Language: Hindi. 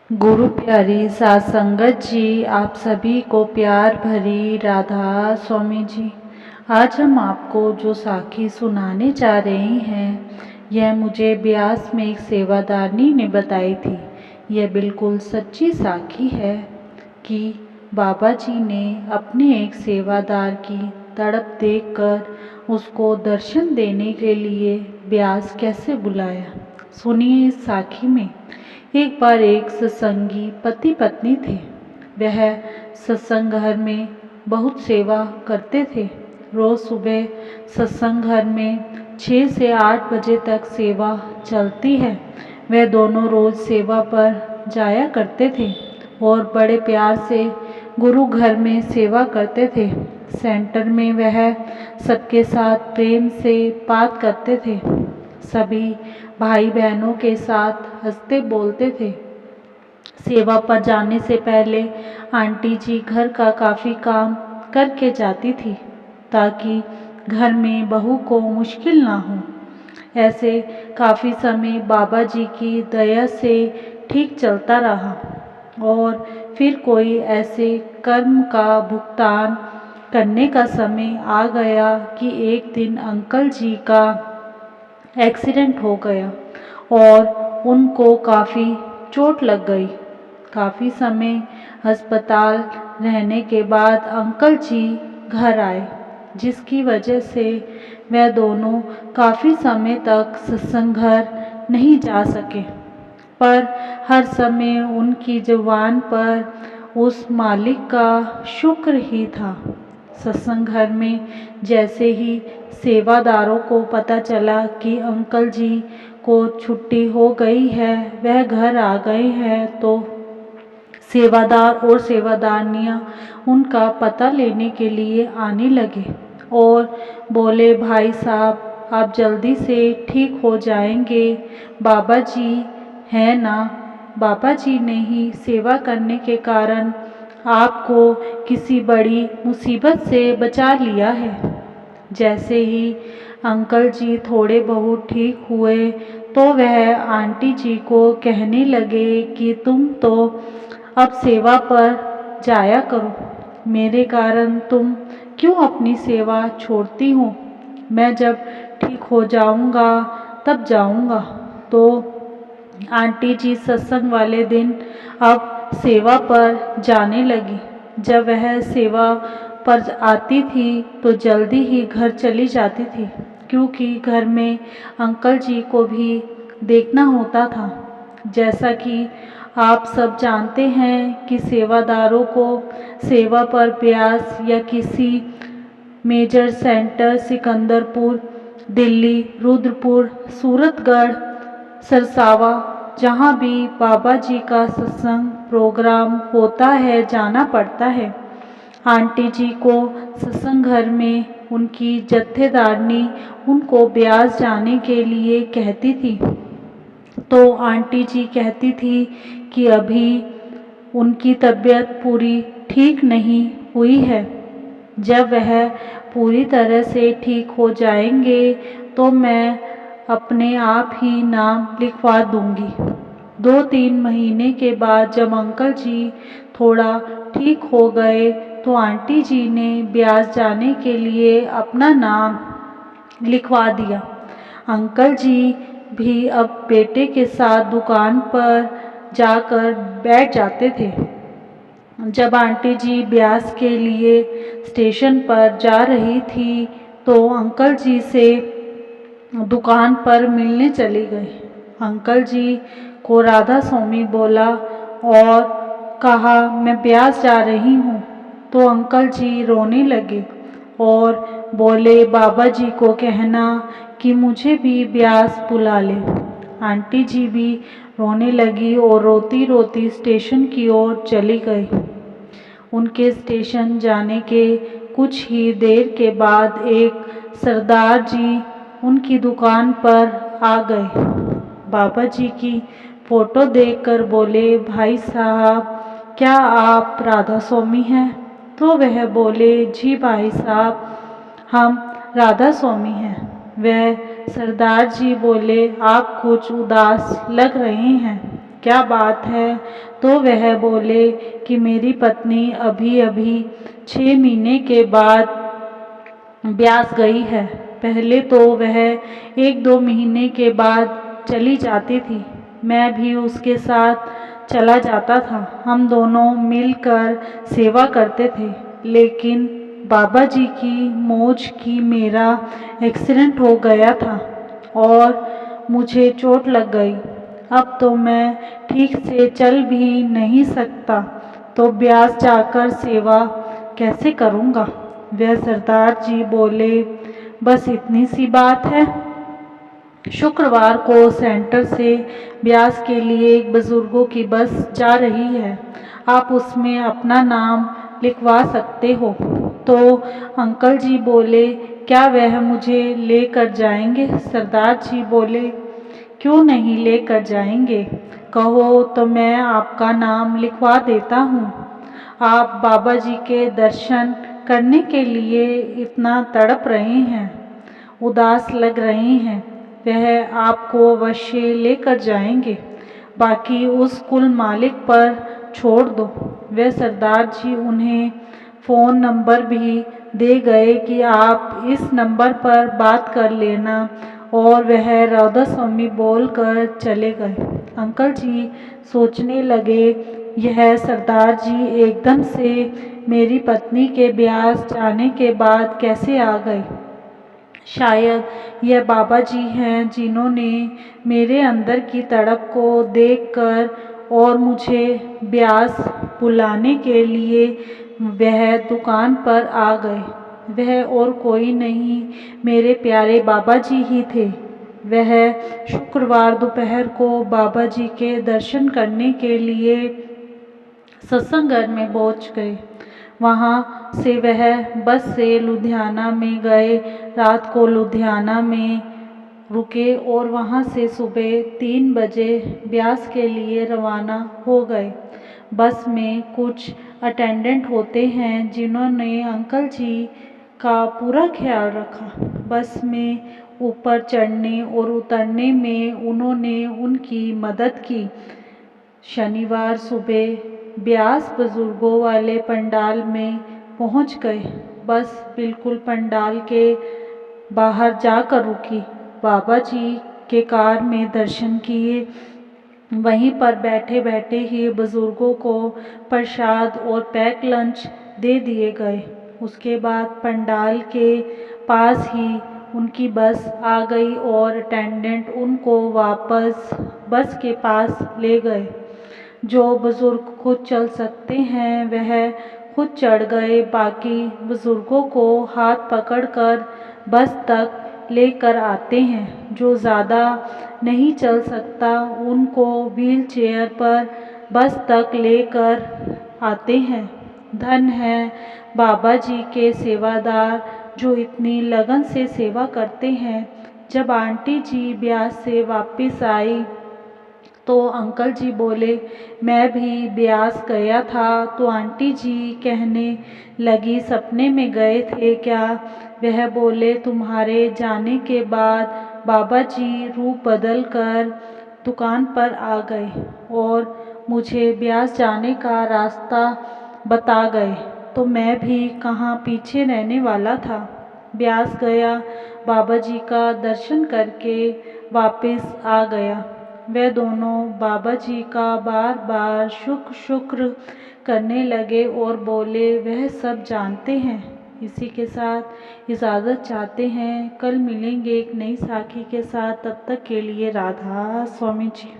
गुरु प्यारी सात संगत जी, आप सभी को प्यार भरी राधा स्वामी जी। आज हम आपको जो साखी सुनाने जा रहे हैं, यह मुझे ब्यास में एक सेवादारनी ने बताई थी। यह बिल्कुल सच्ची साखी है कि बाबा जी ने अपने एक सेवादार की तड़प देखकर उसको दर्शन देने के लिए ब्यास कैसे बुलाया। सुनिए इस साखी में। एक बार एक सत्संगी पति पत्नी थे। वह सत्संग घर में बहुत सेवा करते थे। रोज सुबह सत्संग घर में 6 से 8 बजे तक सेवा चलती है। वह दोनों रोज सेवा पर जाया करते थे और बड़े प्यार से गुरु घर में सेवा करते थे। सेंटर में वह सबके साथ प्रेम से बात करते थे। सभी भाई बहनों के साथ हंसते बोलते थे। सेवा पर जाने से पहले आंटी जी घर का काफ़ी काम करके जाती थी ताकि घर में बहू को मुश्किल ना हो। ऐसे काफ़ी समय बाबा जी की दया से ठीक चलता रहा और फिर कोई ऐसे कर्म का भुगतान करने का समय आ गया कि एक दिन अंकल जी का एक्सीडेंट हो गया और उनको काफ़ी चोट लग गई। काफ़ी समय अस्पताल रहने के बाद अंकल जी घर आए, जिसकी वजह से वह दोनों काफ़ी समय तक सत्संग घर नहीं जा सके। पर हर समय उनकी जुबान पर उस मालिक का शुक्र ही था। सत्संग घर में जैसे ही सेवादारों को पता चला कि अंकल जी को छुट्टी हो गई है, वह घर आ गए हैं, तो सेवादार और सेवादारनियां उनका पता लेने के लिए आने लगे और बोले, भाई साहब आप जल्दी से ठीक हो जाएंगे, बाबा जी है ना। बाबा जी ने ही सेवा करने के कारण आपको किसी बड़ी मुसीबत से बचा लिया है। जैसे ही अंकल जी थोड़े बहुत ठीक हुए तो वह आंटी जी को कहने लगे कि तुम तो अब सेवा पर जाया करो, मेरे कारण तुम क्यों अपनी सेवा छोड़ती हो। मैं जब ठीक हो जाऊंगा तब जाऊंगा। तो आंटी जी सत्संग वाले दिन अब सेवा पर जाने लगी। जब वह सेवा पर आती थी तो जल्दी ही घर चली जाती थी, क्योंकि घर में अंकल जी को भी देखना होता था। जैसा कि आप सब जानते हैं कि सेवादारों को सेवा पर ब्यास या किसी मेजर सेंटर सिकंदरपुर, दिल्ली, रुद्रपुर, सूरतगढ़, सरसावा, जहाँ भी बाबा जी का सत्संग प्रोग्राम होता है जाना पड़ता है। आंटी जी को सत्संग घर में उनकी जत्थेदारनी उनको ब्यास जाने के लिए कहती थी, तो आंटी जी कहती थी कि अभी उनकी तबीयत पूरी ठीक नहीं हुई है। जब वह पूरी तरह से ठीक हो जाएंगे तो मैं अपने आप ही नाम लिखवा दूंगी। 2-3 महीने के बाद जब अंकल जी थोड़ा ठीक हो गए तो आंटी जी ने ब्यास जाने के लिए अपना नाम लिखवा दिया। अंकल जी भी अब बेटे के साथ दुकान पर जाकर बैठ जाते थे। जब आंटी जी ब्यास के लिए स्टेशन पर जा रही थी तो अंकल जी से दुकान पर मिलने चली गई। अंकल जी को राधा स्वामी बोला और कहा, मैं ब्यास जा रही हूँ। तो अंकल जी रोने लगे और बोले, बाबा जी को कहना कि मुझे भी ब्यास बुला ले। आंटी जी भी रोने लगी और रोती रोती स्टेशन की ओर चली गई। उनके स्टेशन जाने के कुछ ही देर के बाद एक सरदार जी उनकी दुकान पर आ गए। बाबा जी की फ़ोटो देखकर बोले, भाई साहब क्या आप राधा स्वामी हैं। तो वह बोले, जी भाई साहब हम राधा स्वामी हैं। वह सरदार जी बोले, आप कुछ उदास लग रहे हैं। क्या बात है? तो वह बोले कि मेरी पत्नी अभी अभी 6 महीने के बाद ब्यास गई है। पहले तो वह 1-2 महीने के बाद चली जाती थी। मैं भी उसके साथ चला जाता था। हम दोनों मिलकर सेवा करते थे। लेकिन बाबा जी की मौज की मेरा एक्सीडेंट हो गया था और मुझे चोट लग गई। अब तो मैं ठीक से चल भी नहीं सकता, तो ब्यास जाकर सेवा कैसे करूँगा? वह सरदार जी बोले, बस इतनी सी बात है। शुक्रवार को सेंटर से ब्यास के लिए एक बुजुर्गों की बस जा रही है। आप उसमें अपना नाम लिखवा सकते हो। तो अंकल जी बोले, क्या वह मुझे लेकर जाएंगे? सरदार जी बोले, क्यों नहीं लेकर जाएंगे? कहो तो मैं आपका नाम लिखवा देता हूँ। आप बाबा जी के दर्शन करने के लिए इतना तड़प रहे हैं, उदास लग रहे हैं, वह आपको अवश्य लेकर जाएंगे। बाकी उस कुल मालिक पर छोड़ दो। वे सरदार जी उन्हें फ़ोन नंबर भी दे गए कि आप इस नंबर पर बात कर लेना, और वह राधा स्वामी बोलकर चले गए। अंकल जी सोचने लगे, यह सरदार जी एकदम से मेरी पत्नी के ब्यास जाने के बाद कैसे आ गए? शायद यह बाबा जी हैं जिन्होंने मेरे अंदर की तड़प को देखकर और मुझे ब्यास बुलाने के लिए वह दुकान पर आ गए। वह और कोई नहीं, मेरे प्यारे बाबा जी ही थे। वह शुक्रवार दोपहर को बाबा जी के दर्शन करने के लिए सत्संग घर में पहुंच गए। वहाँ से वह बस से लुधियाना में गए, रात को लुधियाना में रुके और वहाँ से सुबह 3 बजे ब्यास के लिए रवाना हो गए। बस में कुछ अटेंडेंट होते हैं जिन्होंने अंकल जी का पूरा ख्याल रखा। बस में ऊपर चढ़ने और उतरने में उन्होंने उनकी मदद की। शनिवार सुबह ब्यास बुजुर्गों वाले पंडाल में पहुंच गए। बस बिल्कुल पंडाल के बाहर जाकर रुकी। बाबा जी के कार में दर्शन किए। वहीं पर बैठे बैठे ही बुजुर्गों को प्रसाद और पैक लंच दे दिए गए। उसके बाद पंडाल के पास ही उनकी बस आ गई और अटेंडेंट उनको वापस बस के पास ले गए। जो बुजुर्ग खुद चल सकते हैं वह खुद चढ़ गए। बाकी बुजुर्गों को हाथ पकड़कर बस तक लेकर आते हैं। जो ज़्यादा नहीं चल सकता उनको व्हील चेयर पर बस तक लेकर आते हैं। धन है बाबा जी के सेवादार जो इतनी लगन से सेवा करते हैं। जब आंटी जी ब्यास से वापस आई तो अंकल जी बोले, मैं भी ब्यास गया था। तो आंटी जी कहने लगी, सपने में गए थे क्या? वह बोले, तुम्हारे जाने के बाद बाबा जी रूप बदल कर दुकान पर आ गए और मुझे ब्यास जाने का रास्ता बता गए, तो मैं भी कहाँ पीछे रहने वाला था। ब्यास गया, बाबा जी का दर्शन करके वापस आ गया। वे दोनों बाबा जी का बार बार शुक्र करने लगे और बोले, वह सब जानते हैं। इसी के साथ इजाज़त चाहते हैं। कल मिलेंगे एक नई साखी के साथ। तब तक के लिए राधा स्वामी जी।